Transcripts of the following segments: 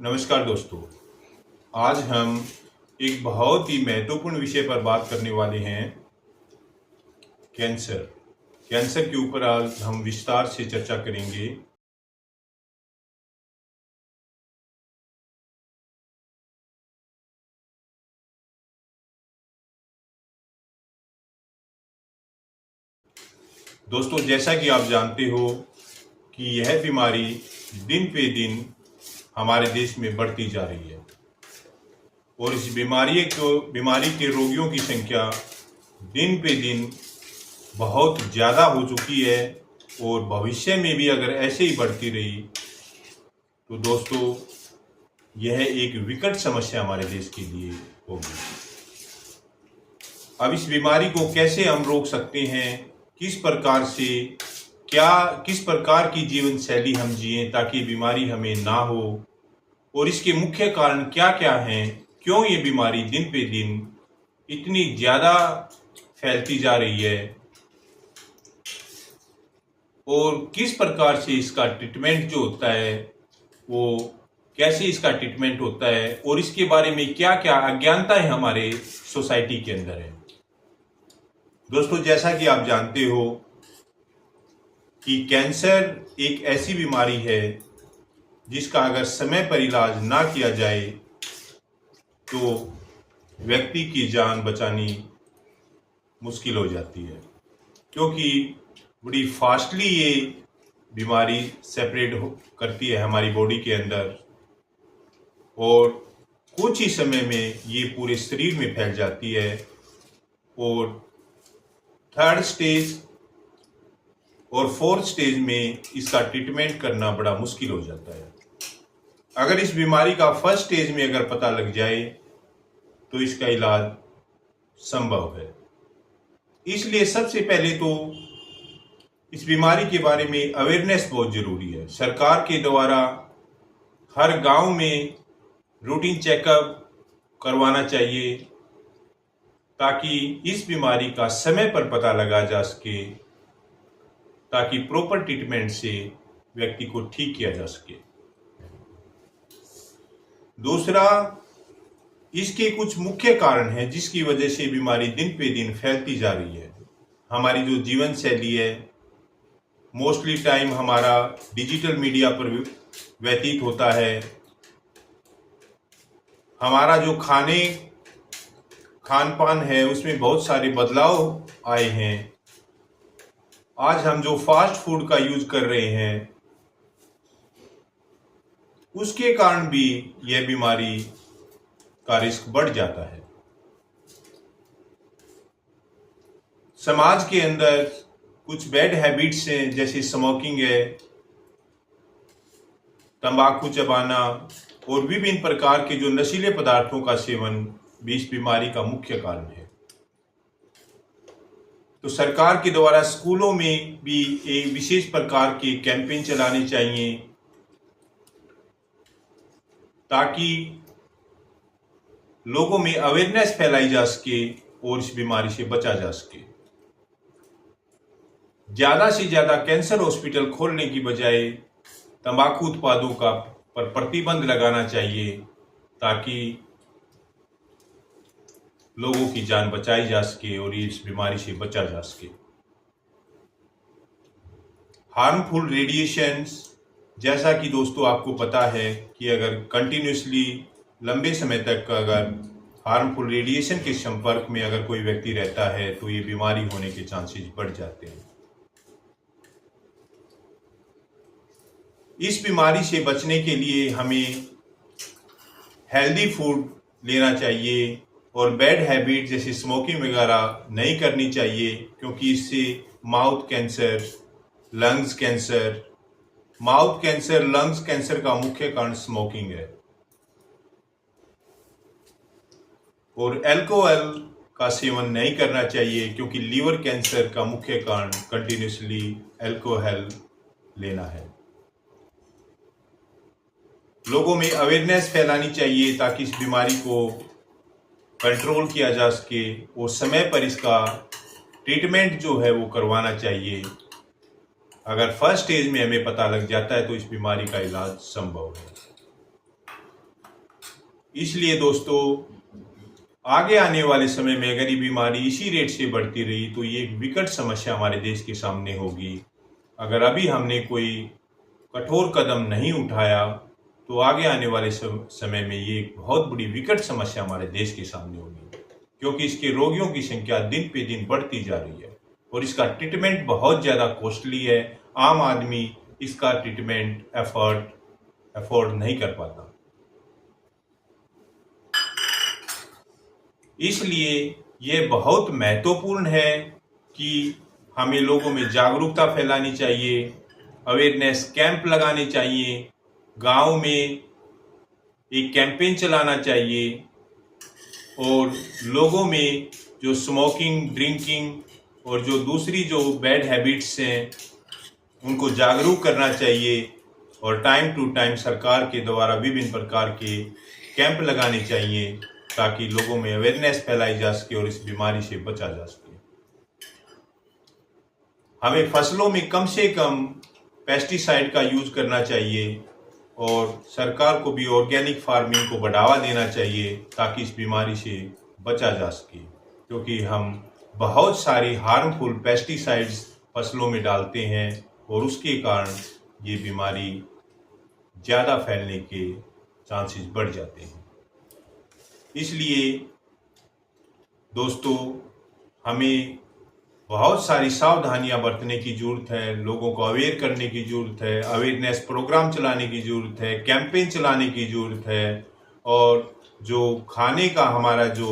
नमस्कार दोस्तों। आज हम एक बहुत ही महत्वपूर्ण विषय पर बात करने वाले हैं, कैंसर। कैंसर के ऊपर आज हम विस्तार से चर्चा करेंगे। दोस्तों, जैसा कि आप जानते हो कि यह बीमारी दिन पे दिन हमारे देश में बढ़ती जा रही है और इस बीमारी के रोगियों की संख्या दिन पे दिन बहुत ज़्यादा हो चुकी है और भविष्य में भी अगर ऐसे ही बढ़ती रही तो दोस्तों यह एक विकट समस्या हमारे देश के लिए होगी। अब इस बीमारी को कैसे हम रोक सकते हैं, किस प्रकार की जीवन शैली हम जिएं ताकि बीमारी हमें ना हो, और इसके मुख्य कारण क्या क्या हैं, क्यों ये बीमारी दिन पे दिन इतनी ज़्यादा फैलती जा रही है और किस प्रकार से इसका ट्रीटमेंट जो होता है वो कैसे इसका ट्रीटमेंट होता है और इसके बारे में क्या क्या अज्ञानताएं हमारे सोसाइटी के अंदर है। दोस्तों, जैसा कि आप जानते हो कि कैंसर एक ऐसी बीमारी है जिसका अगर समय पर इलाज ना किया जाए तो व्यक्ति की जान बचानी मुश्किल हो जाती है, क्योंकि बड़ी फास्टली ये बीमारी सेपरेट करती है हमारी बॉडी के अंदर और कुछ ही समय में ये पूरे शरीर में फैल जाती है और थर्ड स्टेज और फोर्थ स्टेज में इसका ट्रीटमेंट करना बड़ा मुश्किल हो जाता है। अगर इस बीमारी का फर्स्ट स्टेज में अगर पता लग जाए तो इसका इलाज संभव है। इसलिए सबसे पहले तो इस बीमारी के बारे में अवेयरनेस बहुत जरूरी है। सरकार के द्वारा हर गांव में रूटीन चेकअप करवाना चाहिए ताकि इस बीमारी का समय पर पता लगा जा सके, ताकि प्रॉपर ट्रीटमेंट से व्यक्ति को ठीक किया जा सके। दूसरा, इसके कुछ मुख्य कारण हैं जिसकी वजह से बीमारी दिन पे दिन फैलती जा रही है। हमारी जो जीवन शैली है, मोस्टली टाइम हमारा डिजिटल मीडिया पर व्यतीत होता है। हमारा जो खान पान है उसमें बहुत सारे बदलाव आए हैं। आज हम जो फास्ट फूड का यूज कर रहे हैं उसके कारण भी यह बीमारी का रिस्क बढ़ जाता है। समाज के अंदर कुछ बैड हैबिट्स हैं, जैसे स्मोकिंग है, तंबाकू चबाना और विभिन्न प्रकार के जो नशीले पदार्थों का सेवन भी इस बीमारी का मुख्य कारण है। तो सरकार के द्वारा स्कूलों में भी एक विशेष प्रकार के कैंपेन चलाने चाहिए ताकि लोगों में अवेयरनेस फैलाई जा सके और इस बीमारी से बचा जा सके। ज्यादा से ज्यादा कैंसर हॉस्पिटल खोलने की बजाय तंबाकू उत्पादों का पर प्रतिबंध लगाना चाहिए ताकि लोगों की जान बचाई जा सके और इस बीमारी से बचा जा सके। हार्मफुल रेडिएशंस, जैसा कि दोस्तों आपको पता है कि अगर कंटिन्यूसली लंबे समय तक अगर हार्मफुल रेडिएशन के संपर्क में अगर कोई व्यक्ति रहता है तो ये बीमारी होने के चांसेस बढ़ जाते हैं। इस बीमारी से बचने के लिए हमें हेल्दी फूड लेना चाहिए और बैड हैबिट जैसे स्मोकिंग वगैरह नहीं करनी चाहिए, क्योंकि इससे माउथ कैंसर, लंग्स कैंसर का मुख्य कारण स्मोकिंग है। और अल्कोहल का सेवन नहीं करना चाहिए, क्योंकि लीवर कैंसर का मुख्य कारण कंटिन्यूसली अल्कोहल लेना है। लोगों में अवेयरनेस फैलानी चाहिए ताकि इस बीमारी को कंट्रोल किया जा सके और समय पर इसका ट्रीटमेंट जो है वो करवाना चाहिए। अगर फर्स्ट स्टेज में हमें पता लग जाता है तो इस बीमारी का इलाज संभव है। इसलिए दोस्तों, आगे आने वाले समय में अगर ये बीमारी इसी रेट से बढ़ती रही तो ये एक विकट समस्या हमारे देश के सामने होगी। अगर अभी हमने कोई कठोर कदम नहीं उठाया तो आगे आने वाले समय में ये एक बहुत बड़ी विकट समस्या हमारे देश के सामने होगी, क्योंकि इसके रोगियों की संख्या दिन पे दिन बढ़ती जा रही है और इसका ट्रीटमेंट बहुत ज़्यादा कॉस्टली है। आम आदमी इसका ट्रीटमेंट अफोर्ड नहीं कर पाता। इसलिए ये बहुत महत्वपूर्ण है कि हमें लोगों में जागरूकता फैलानी चाहिए, अवेयरनेस कैंप लगाने चाहिए, गांव में एक कैंपेन चलाना चाहिए और लोगों में जो स्मोकिंग, ड्रिंकिंग और जो दूसरी जो बैड हैबिट्स हैं उनको जागरूक करना चाहिए और टाइम टू टाइम सरकार के द्वारा विभिन्न प्रकार के कैंप लगाने चाहिए ताकि लोगों में अवेयरनेस फैलाई जा सके और इस बीमारी से बचा जा सके। हमें फसलों में कम से कम पेस्टिसाइड का यूज करना चाहिए और सरकार को भी ऑर्गेनिक फार्मिंग को बढ़ावा देना चाहिए ताकि इस बीमारी से बचा जा सके, क्योंकि हम बहुत सारी हार्मफुल पेस्टिसाइड्स फसलों में डालते हैं और उसके कारण ये बीमारी ज़्यादा फैलने के चांसेस बढ़ जाते हैं। इसलिए दोस्तों, हमें बहुत सारी सावधानियां बरतने की जरूरत है, लोगों को अवेयर करने की जरूरत है, अवेयरनेस प्रोग्राम चलाने की जरूरत है, कैंपेन चलाने की जरूरत है और जो खाने का हमारा जो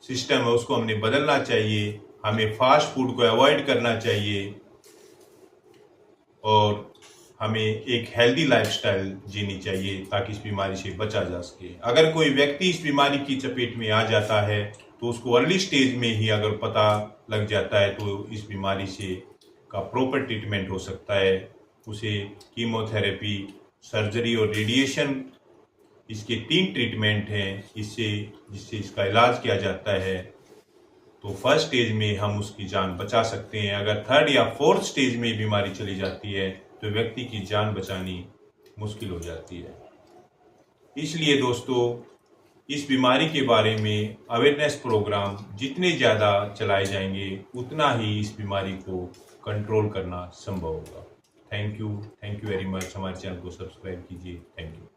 सिस्टम है उसको हमने बदलना चाहिए। हमें फास्ट फूड को अवॉइड करना चाहिए और हमें एक हेल्दी लाइफस्टाइल जीनी चाहिए ताकि इस बीमारी से बचा जा सके। अगर कोई व्यक्ति इस बीमारी की चपेट में आ जाता है तो उसको अर्ली स्टेज में ही अगर पता लग जाता है तो इस बीमारी से का प्रॉपर ट्रीटमेंट हो सकता है। उसे कीमोथेरेपी, सर्जरी और रेडिएशन, इसके 3 ट्रीटमेंट हैं जिससे इसका इलाज किया जाता है। तो फर्स्ट स्टेज में हम उसकी जान बचा सकते हैं। अगर 3rd या 4th स्टेज में बीमारी चली जाती है तो व्यक्ति की जान बचानी मुश्किल हो जाती है। इसलिए दोस्तों, इस बीमारी के बारे में अवेयरनेस प्रोग्राम जितने ज़्यादा चलाए जाएंगे उतना ही इस बीमारी को कंट्रोल करना संभव होगा। Thank you very much. हमारे चैनल को सब्सक्राइब कीजिए। Thank you.